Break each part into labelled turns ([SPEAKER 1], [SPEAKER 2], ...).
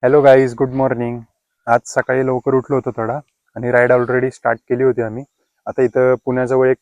[SPEAKER 1] Hello guys, good morning. आज सकाळी लवकर उठलो होतो थोडा आणि राईड ऑलरेडी स्टार्ट केली होती आम्ही. आता इथं पुण्याजवळ एक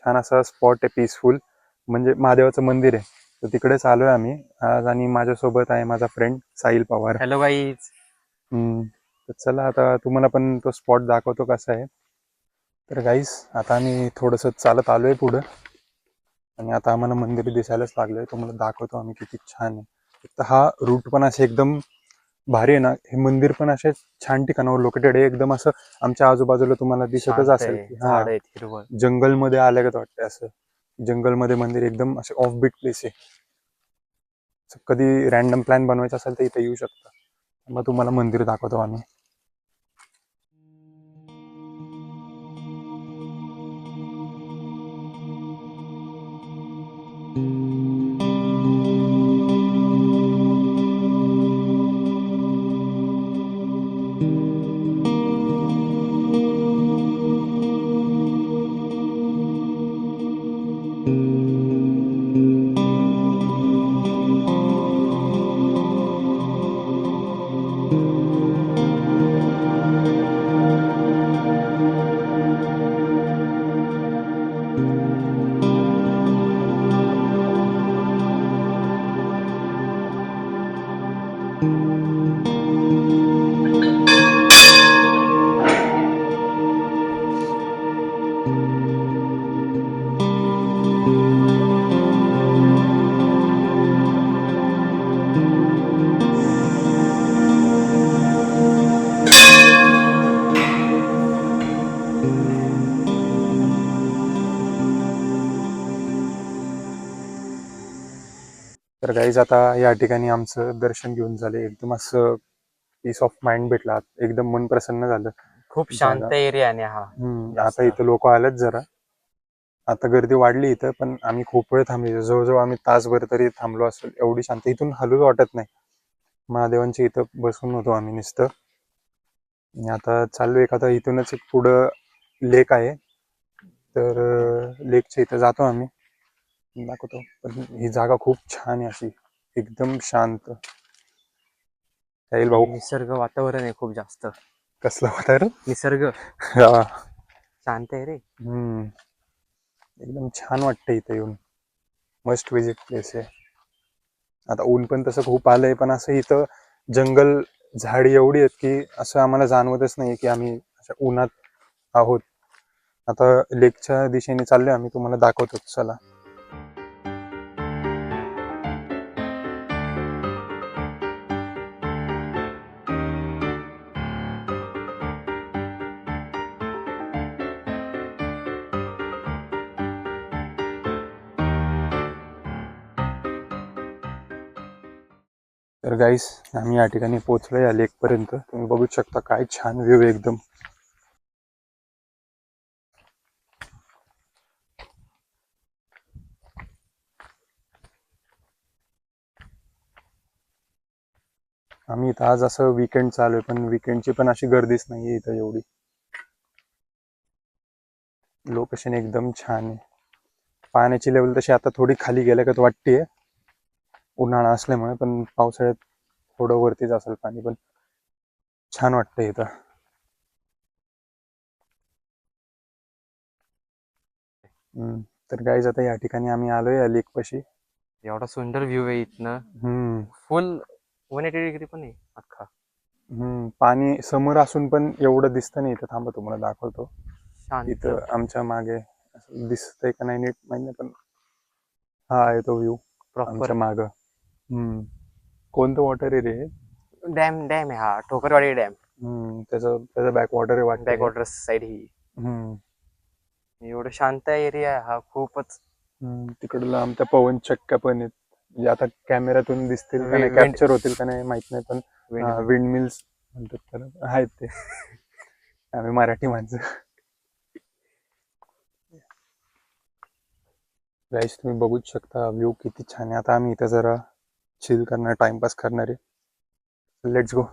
[SPEAKER 1] छान असा स्पॉट आहे, पीसफुल, म्हणजे महादेवाचं मंदिर आहे. तर तिकडेच आलोय आम्ही आज आणि माझ्यासोबत आहे माझा friend Sahil Pawar.
[SPEAKER 2] Hello guys.
[SPEAKER 1] तर चला आता तुम्हाला पण तो स्पॉट दाखवतो कसा आहे. तर गाईज आता आम्ही थोडंसं चालत आलोय पुढं आणि आता आम्हाला मंदिर दिसायलाच लागलंय. तुम्हाला दाखवतो आम्ही किती छान आहे. तर हा रूट पण असे एकदम भारी आहे ना. हे मंदिर पण असे छान ठिकाणावर लोकेटेड आहे, एकदम असं आमच्या आजूबाजूला तुम्हाला दिसतच
[SPEAKER 2] शांत
[SPEAKER 1] असेल
[SPEAKER 2] आहे,
[SPEAKER 1] की
[SPEAKER 2] झाड आहेत हिरवळ.
[SPEAKER 1] जंगलमध्ये आल्यागत वाटतंय. असं जंगलमध्ये मंदिर एकदम असे ऑफ बीट प्लेस आहे. असं कधी रॅन्डम प्लॅन बनवायचा असेल तर इथे येऊ शकता. मग तुम्हाला मंदिर दाखवतो आम्ही. तर गाईज आता या ठिकाणी आमचं दर्शन घेऊन झाले, एकदम असं पीस ऑफ माइंड भेटला, एकदम मन प्रसन्न झालं.
[SPEAKER 2] खूप
[SPEAKER 1] जागा
[SPEAKER 2] शांत एरिया आहे हा.
[SPEAKER 1] आता
[SPEAKER 2] जास्त
[SPEAKER 1] इथं लोक आलेत जरा. आता गर्दी वाढली इथं, पण आम्ही खूप वेळ थांबलो. जवळजवळ आम्ही तासभर तरी थांबलो असेल. एवढी शांत, इथून हलूच वाटत नाही. महादेवांच्या इथं बसून होतो आम्ही नुसतं. आणि आता चाललो एखादा इथूनच एक पुढं लेक आहे, तर लेकच्या इथं जातो आम्ही, दाखवतो. पण ही जागा खूप छान आहे, अशी एकदम शांत. साहिल भाऊ,
[SPEAKER 2] निसर्ग वातावरण आहे खूप जास्त.
[SPEAKER 1] कसलं होतं रे?
[SPEAKER 2] निसर्ग
[SPEAKER 1] हा.
[SPEAKER 2] शांत आहे रे.
[SPEAKER 1] एकदम छान वाटतं इथं येऊन. मस्ट विजिट प्लेस आहे. आता ऊन पण तसं खूप आलंय, पण असं इथं जंगल, झाडी एवढी आहेत की असं आम्हाला जाणवतच नाही की आम्ही अशा उन्हात आहोत. आता लेकच्या दिशेने चाललोय आम्ही, तुम्हाला दाखवतो. चला. तर गाईस, आम्ही या ठिकाणी पोहोचलो या लेक पर्यंत. तुम्ही बघू शकता काय छान व्ह्यू आहे एकदम. आम्ही इथं आज असं वीकेंड चालू आहे, पण वीकेंडची पण अशी गर्दीच नाहीये इथं एवढी. लोकेशन एकदम छान आहे. पाण्याची लेवल तशी आता थोडी खाली गेल्यागत वाटतेय, उन्हाळा असल्यामुळे, पण पावसाळ्यात थोडं वरतीच असेल पाणी. पण छान वाटतंय इथं. तर गाईज आता या ठिकाणी आम्ही आलोय या लेक पाशी.
[SPEAKER 2] एवढा सुंदर व्ह्यू आहे इथनं. फुल 180 डिग्री पण आहे अख्खा.
[SPEAKER 1] पाणी समोर असून पण एवढं दिसतं नाही इथं. थांबा, तुम्हाला दाखवतो.
[SPEAKER 2] शांत.
[SPEAKER 1] इथं आमच्या मागे दिसतंय का नाही नीट माहिती नाही, पण हा आहे तो व्ह्यू
[SPEAKER 2] प्रॉपर
[SPEAKER 1] आमच्या माग. कोणतं वॉटर आहे रे?
[SPEAKER 2] डॅम आहे हा, ठोकरवाडी डॅम.
[SPEAKER 1] त्याचं बॅक वॉटर आहे वाटतं.
[SPEAKER 2] बॅकवॉटर साईड ही. एवढं शांत एरिया आहे हा खूपच.
[SPEAKER 1] तिकडला आमच्या पवन चक्क्या पण आहेत, म्हणजे आता कॅमेऱ्यातून दिसतील का नाही,
[SPEAKER 2] विंड
[SPEAKER 1] कॅप्चर होतील का नाही माहित नाही, पण विंड मिल्स म्हणतात त्याला, आहेत ते. आम्ही मराठी माणसं. गाईस, तुम्ही बघूच शकता व्ह्यू किती छान आहे. आता आम्ही इथं जरा चिल करणार, टाइमपास करणार आहे. Let's go.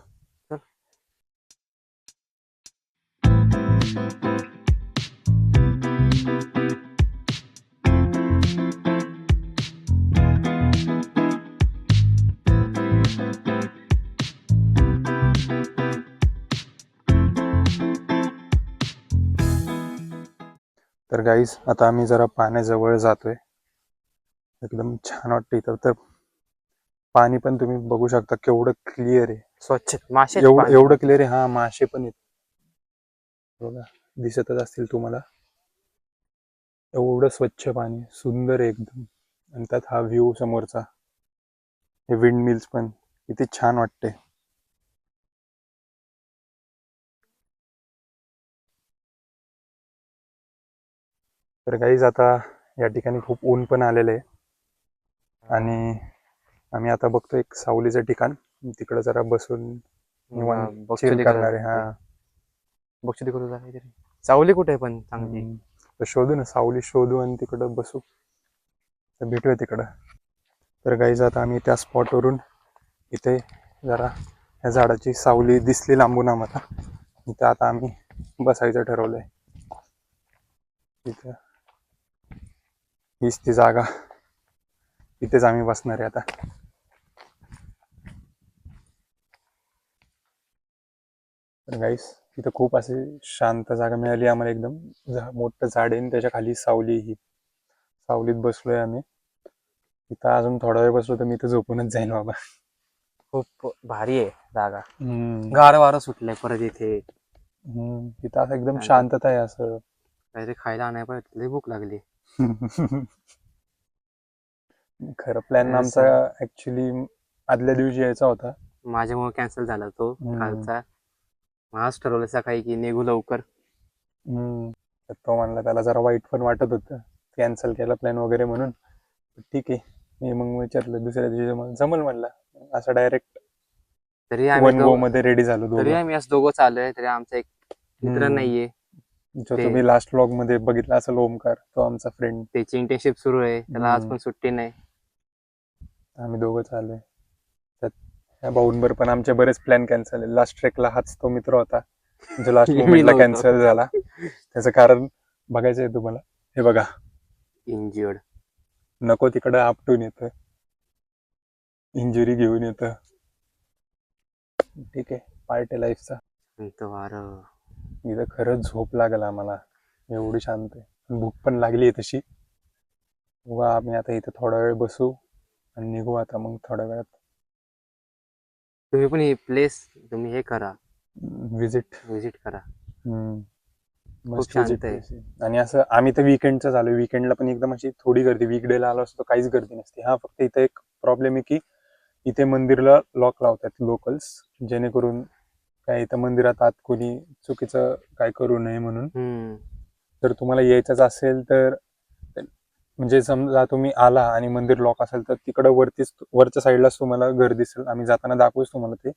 [SPEAKER 1] तर गाईस आता आम्ही जरा पाण्याजवळ जातोय. एकदम छान वाटतं इथं. तर पाणी पण तुम्ही बघू शकता केवढं क्लिअर आहे.
[SPEAKER 2] स्वच्छ मासे आहेत
[SPEAKER 1] एवढं
[SPEAKER 2] पाण्यात.
[SPEAKER 1] एवढं क्लिअर आहे. हा मासे पण आहेत बघा, दिसतच असतील तुम्हाला. एवढं स्वच्छ पाणी, सुंदर आहे एकदम. आणि त्यात हा व्ह्यू समोरचा, हे विंड मिल्स पण किती छान वाटते. तर गाईज आता या ठिकाणी खूप ऊन पण आलेलं आहे आणि आम्ही आता बघतो एक सावलीचं ठिकाण, तिकडे जरा बसून निवांत चिल करणार आहे. हा
[SPEAKER 2] बक्षुदी करू जा काहीतरी. सावली कुठे आहे पण चांगली?
[SPEAKER 1] तर शोधू ना, सावली शोधू आणि तिकडं बसू. तर भेटूया तिकडं. तर गाईज आता आम्ही त्या स्पॉटवरून इथे जरा ह्या झाडाची सावली दिसली लांबून आम्हाला, इथं आता आम्ही बसायचं ठरवलंय. इथं हीच ती जागा, इथेच आम्ही बसणार आहे आता. तर गाईस इथं खूप अशी शांत जागा मिळाली आम्हाला. एकदम मोठं झाड आहे आणि त्याच्या खाली सावली, ही सावलीत बसलोय आम्ही. इथं अजून थोडा वेळ बसलो तर मी इथं झोपूनच जाईन बाबा.
[SPEAKER 2] खूप भारी आहे जागा. गार वारं सुटलंय परत इथे.
[SPEAKER 1] इथं असं एकदम शांतता आहे. असं
[SPEAKER 2] काहीतरी खायला आणायला पाहिजे, लई भूक लागली.
[SPEAKER 1] खरं प्लॅन आमचा ऍक्च्युली आदल्या दिवशी यायचा होता,
[SPEAKER 2] माझ्यामुळे कॅन्सल झाला तो कालचा. आज ठरवलं सकाळी की निघू लवकर.
[SPEAKER 1] तर तो म्हणला, त्याला जरा वाईट पण वाटत होतं कॅन्सल केला प्लॅन वगैरे म्हणून. ठीक आहे, मी मग विचारलं दुसऱ्या दिवशी जमल म्हणला. असं डायरेक्ट
[SPEAKER 2] तरी
[SPEAKER 1] वन गो मध्ये रेडी झालो
[SPEAKER 2] तरी
[SPEAKER 1] दोघं.
[SPEAKER 2] आम्ही असं दोघं चाललोय. तरी आमचा एक मित्र नाहीये,
[SPEAKER 1] जो तुम्ही लास्ट व्लॉग मध्ये बघितला असेल, ओमकार, तो आमचा फ्रेंड.
[SPEAKER 2] त्याची इंटर्नशिप सुरू आहे, त्याला आज पण सुट्टी नाही.
[SPEAKER 1] आम्ही दोघं चाललोय. त्यात ह्या भाऊंवर पण आमचे बरेच प्लॅन कॅन्सल आहे. लास्ट ट्रेकला हाच तो मित्र होता जो लास्ट मोमेंटला कॅन्सल झाला. त्याचं कारण बघायचंय तुम्हाला. हे बघा,
[SPEAKER 2] इंज्युअर्ड.
[SPEAKER 1] नको तिकडं आपटून येतं, इंजुरी घेऊन येतं. ठीक आहे, पार्ट आहे लाईफचा. इथं खरंच झोप लागेल आम्हाला, एवढी शांत आहे. भूक पण लागली आहे तशी. बघा आम्ही आता इथं थोडा वेळ बसू आणि निघू आता मग थोड्या वेळात.
[SPEAKER 2] तुम्ही पण ही प्लेस तुम्ही हे करा,
[SPEAKER 1] विजिट
[SPEAKER 2] करा.
[SPEAKER 1] मस्त
[SPEAKER 2] शांत आहे.
[SPEAKER 1] आणि असं आम्ही तर विकेंडचं झालो. विकेंडला पण एकदम अशी थोडी गर्दी, वीकडेला आलो असतो काहीच गर्दी नसते. हा फक्त इथं एक प्रॉब्लेम आहे की इथे मंदिरला लॉक लावतात लोकल्स, जेणेकरून काय इथं मंदिरात आत कोणी चुकीचं काय करू नये म्हणून. जर तुम्हाला यायचंच असेल तर, म्हणजे समजा तुम्ही आला आणि मंदिर लॉक असेल तर तिकडं वरच्या साईडलाच तुम्हाला घर दिसेल. आम्ही जाताना दाखवूच तुम्हाला ते.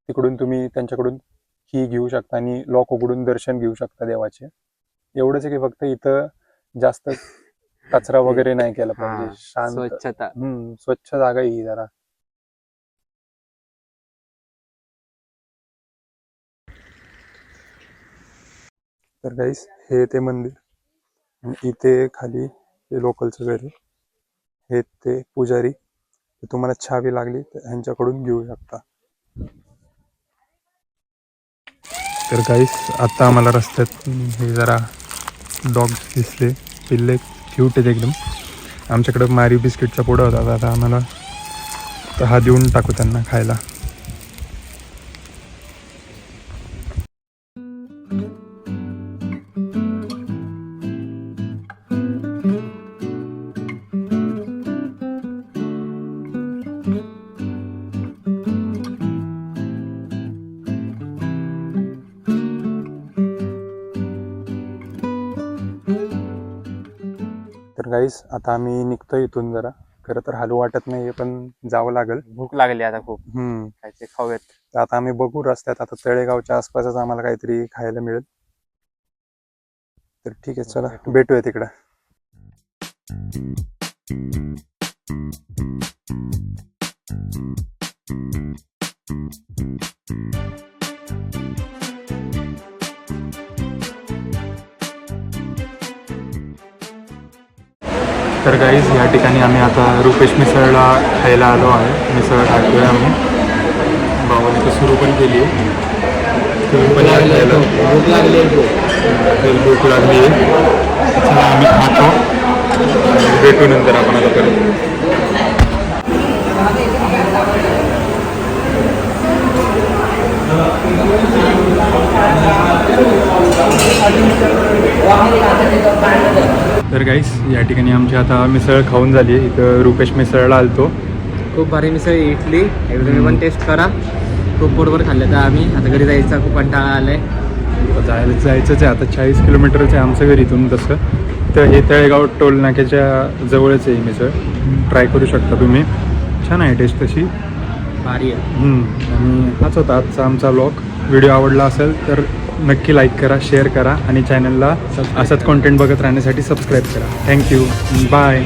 [SPEAKER 1] तिकडून तुम्ही त्यांच्याकडून की घेऊ शकता आणि लॉक उघडून दर्शन घेऊ शकता देवाचे. एवढंच आहे की फक्त इथं जास्त कचरा वगैरे नाही केला पाहिजे. शांत,
[SPEAKER 2] स्वच्छता.
[SPEAKER 1] स्वच्छ जागा ही जरा. तर गाईस हे ते मंदिर आणि इथे खाली ते लोकलचं घर आहे. हे ते पुजारी. तुम्हाला छावी लागली तर ह्यांच्याकडून घेऊ शकता. तर गाईस आता आम्हाला रस्त्यात हे जरा डॉग्स दिसले, पिल्ले क्यूट आहेत एकदम. आमच्याकडं मारी बिस्किटचा पुडा होता, आता आम्हाला हा देऊन टाकू त्यांना खायला. तर गाईस आता आम्ही निघतो इथून. जरा खरं तर हालू वाटत नाहीये पण जावं लागेल.
[SPEAKER 2] भूक लागली आता खूप, काहीतरी खाऊयात.
[SPEAKER 1] तर आता आम्ही बघू रस्त्यात. आता तळेगावच्या आसपासच आम्हाला काहीतरी खायला मिळेल. तर ठीक आहे, चला भेटूया तिकडं. तर गाईज या ठिकाणी आम्ही आता रुपेश मिसळला खायला आलो आहे. मिसळ खातोय आम्ही. भावाने तर सुरू पण केली आहे.
[SPEAKER 2] भूक लागली.
[SPEAKER 1] तर भूक लागली आहे. चला आम्ही खातो. भेटू नंतर आपण आता परत. तर गाईस या ठिकाणी आमची आता मिसळ खाऊन झाली आहे. इथं रुपेश मिसळला आलतो.
[SPEAKER 2] खूप भारी मिसळ इडली एकदा तुम्ही पण टेस्ट करा. खूप पोटभर खाल्लं तर आम्ही आता घरी जायचा खूप कंटाळा आलाय.
[SPEAKER 1] जायचंच आहे आता. 40 किलोमीटरचं आहे आमचं घर इथून तसं. तर हे तळेगाव टोल नाक्याच्या जवळच आहे मिसळ. ट्राय करू शकता तुम्ही. छान आहे टेस्ट तशी.
[SPEAKER 2] भारी आहे.
[SPEAKER 1] आणि हाच होता आजचा आमचा व्लॉग. व्हिडिओ आवडला असेल तर नक्की लाईक करा, शेअर करा आणि चॅनलला असाच कॉन्टेंट बघत राहण्यासाठी सबस्क्राईब करा. थँक्यू. बाय.